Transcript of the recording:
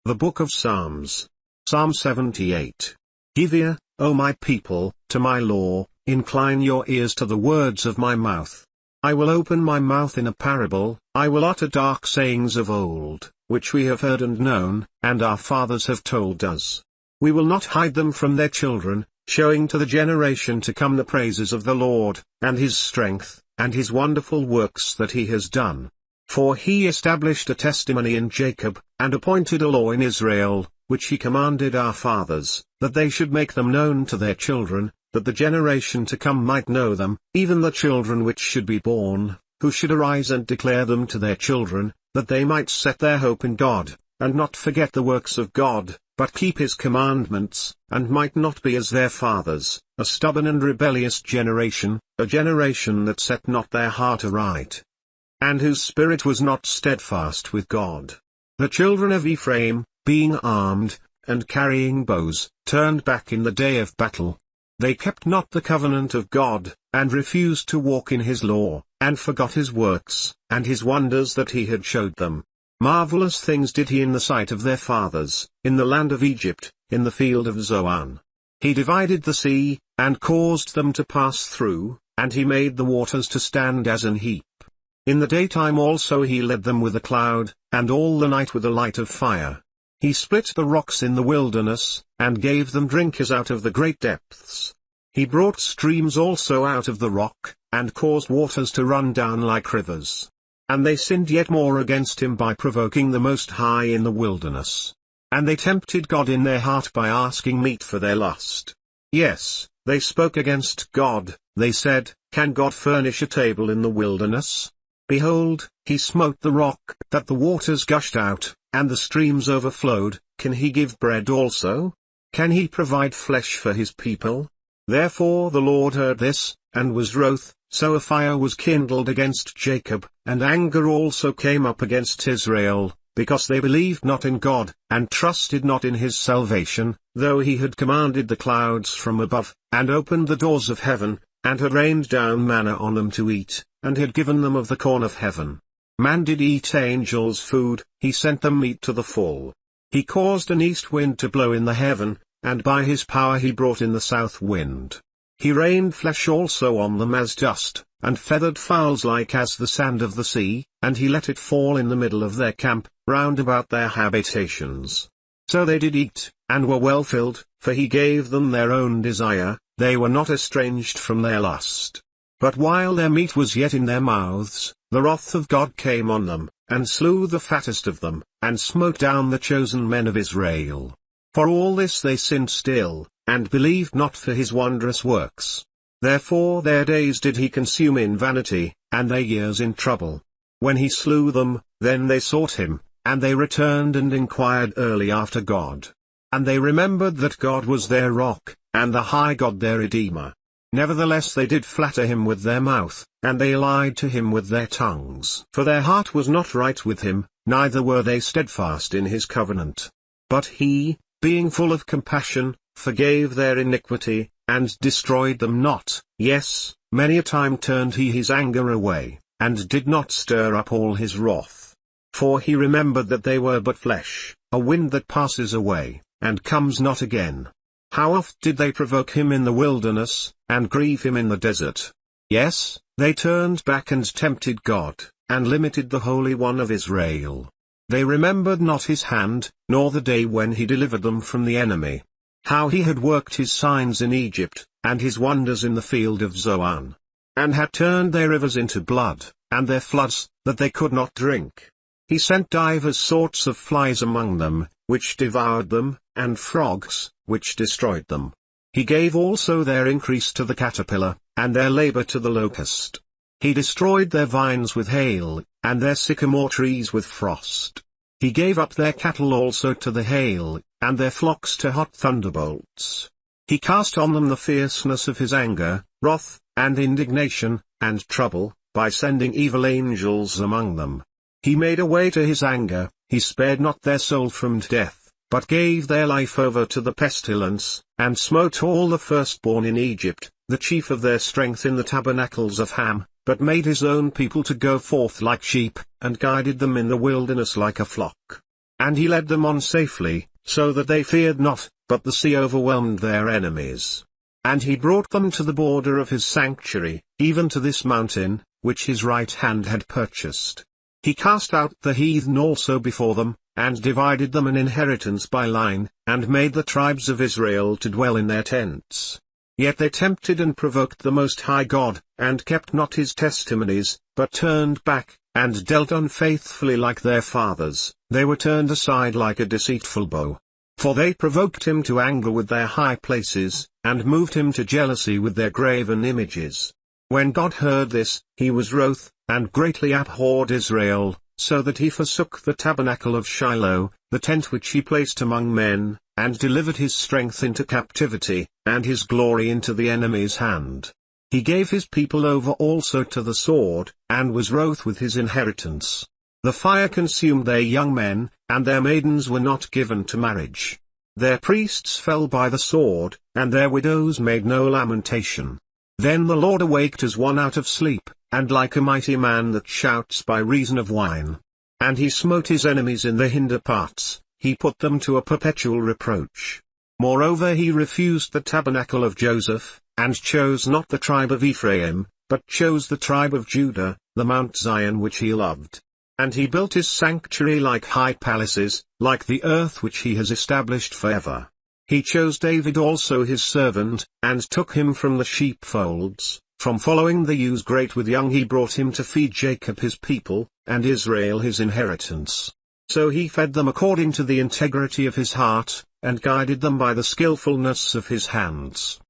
The Book of Psalms. Psalm 78. Give ear, O my people, to my law, incline your ears to the words of my mouth. I will open my mouth in a parable, I will utter dark sayings of old, which we have heard and known, and our fathers have told us. We will not hide them from their children, showing to the generation to come the praises of the Lord, and his strength, and his wonderful works that he has done. For he established a testimony in Jacob, and appointed a law in Israel, which he commanded our fathers, that they should make them known to their children, that the generation to come might know them, even the children which should be born, who should arise and declare them to their children, that they might set their hope in God, and not forget the works of God, but keep his commandments, and might not be as their fathers, a stubborn and rebellious generation, a generation that set not their heart aright, and whose spirit was not steadfast with God. The children of Ephraim, being armed, and carrying bows, turned back in the day of battle. They kept not the covenant of God, and refused to walk in his law, and forgot his works, and his wonders that he had showed them. Marvelous things did he in the sight of their fathers, in the land of Egypt, in the field of Zoan. He divided the sea, and caused them to pass through, and he made the waters to stand as an heap. In the daytime also he led them with a cloud, and all the night with a light of fire. He split the rocks in the wilderness, and gave them drink as out of the great depths. He brought streams also out of the rock, and caused waters to run down like rivers. And they sinned yet more against him by provoking the Most High in the wilderness. And they tempted God in their heart by asking meat for their lust. Yes, they spoke against God, they said, Can God furnish a table in the wilderness? Behold, he smote the rock, that the waters gushed out, and the streams overflowed. Can he give bread also? Can he provide flesh for his people? Therefore the Lord heard this, and was wroth, so a fire was kindled against Jacob, and anger also came up against Israel, because they believed not in God, and trusted not in his salvation, though he had commanded the clouds from above, and opened the doors of heaven, and had rained down manna on them to eat, and had given them of the corn of heaven. Man did eat angels' food, he sent them meat to the full. He caused an east wind to blow in the heaven, and by his power he brought in the south wind. He rained flesh also on them as dust, and feathered fowls like as the sand of the sea, and he let it fall in the middle of their camp, round about their habitations. So they did eat, and were well filled, for he gave them their own desire, they were not estranged from their lust. But while their meat was yet in their mouths, the wrath of God came on them, and slew the fattest of them, and smote down the chosen men of Israel. For all this they sinned still, and believed not for his wondrous works. Therefore their days did he consume in vanity, and their years in trouble. When he slew them, then they sought him, and they returned and inquired early after God. And they remembered that God was their rock, and the high God their Redeemer. Nevertheless they did flatter him with their mouth, and they lied to him with their tongues. For their heart was not right with him, neither were they steadfast in his covenant. But he, being full of compassion, forgave their iniquity, and destroyed them not. Yes, many a time turned he his anger away, and did not stir up all his wrath. For he remembered that they were but flesh, a wind that passes away, and comes not again. How oft did they provoke him in the wilderness, and grieve him in the desert? Yes, they turned back and tempted God, and limited the Holy One of Israel. They remembered not his hand, nor the day when he delivered them from the enemy. How he had worked his signs in Egypt, and his wonders in the field of Zoan. And had turned their rivers into blood, and their floods, that they could not drink. He sent divers sorts of flies among them, which devoured them, and frogs, which destroyed them. He gave also their increase to the caterpillar, and their labor to the locust. He destroyed their vines with hail, and their sycamore trees with frost. He gave up their cattle also to the hail, and their flocks to hot thunderbolts. He cast on them the fierceness of his anger, wrath, and indignation, and trouble, by sending evil angels among them. He made a way to his anger, he spared not their soul from death, but gave their life over to the pestilence, and smote all the firstborn in Egypt, the chief of their strength in the tabernacles of Ham, but made his own people to go forth like sheep, and guided them in the wilderness like a flock. And he led them on safely, so that they feared not, but the sea overwhelmed their enemies. And he brought them to the border of his sanctuary, even to this mountain, which his right hand had purchased. He cast out the heathen also before them, and divided them an inheritance by line, and made the tribes of Israel to dwell in their tents. Yet they tempted and provoked the Most High God, and kept not his testimonies, but turned back, and dealt unfaithfully like their fathers. They were turned aside like a deceitful bow. For they provoked him to anger with their high places, and moved him to jealousy with their graven images. When God heard this, he was wroth, and greatly abhorred Israel, so that he forsook the tabernacle of Shiloh, the tent which he placed among men, and delivered his strength into captivity, and his glory into the enemy's hand. He gave his people over also to the sword, and was wroth with his inheritance. The fire consumed their young men, and their maidens were not given to marriage. Their priests fell by the sword, and their widows made no lamentation. Then the Lord awaked as one out of sleep, and like a mighty man that shouts by reason of wine. And he smote his enemies in the hinder parts, he put them to a perpetual reproach. Moreover he refused the tabernacle of Joseph, and chose not the tribe of Ephraim, but chose the tribe of Judah, the Mount Zion which he loved. And he built his sanctuary like high palaces, like the earth which he has established forever. He chose David also his servant, and took him from the sheepfolds, from following the ewes great with young he brought him to feed Jacob his people, and Israel his inheritance. So he fed them according to the integrity of his heart, and guided them by the skillfulness of his hands.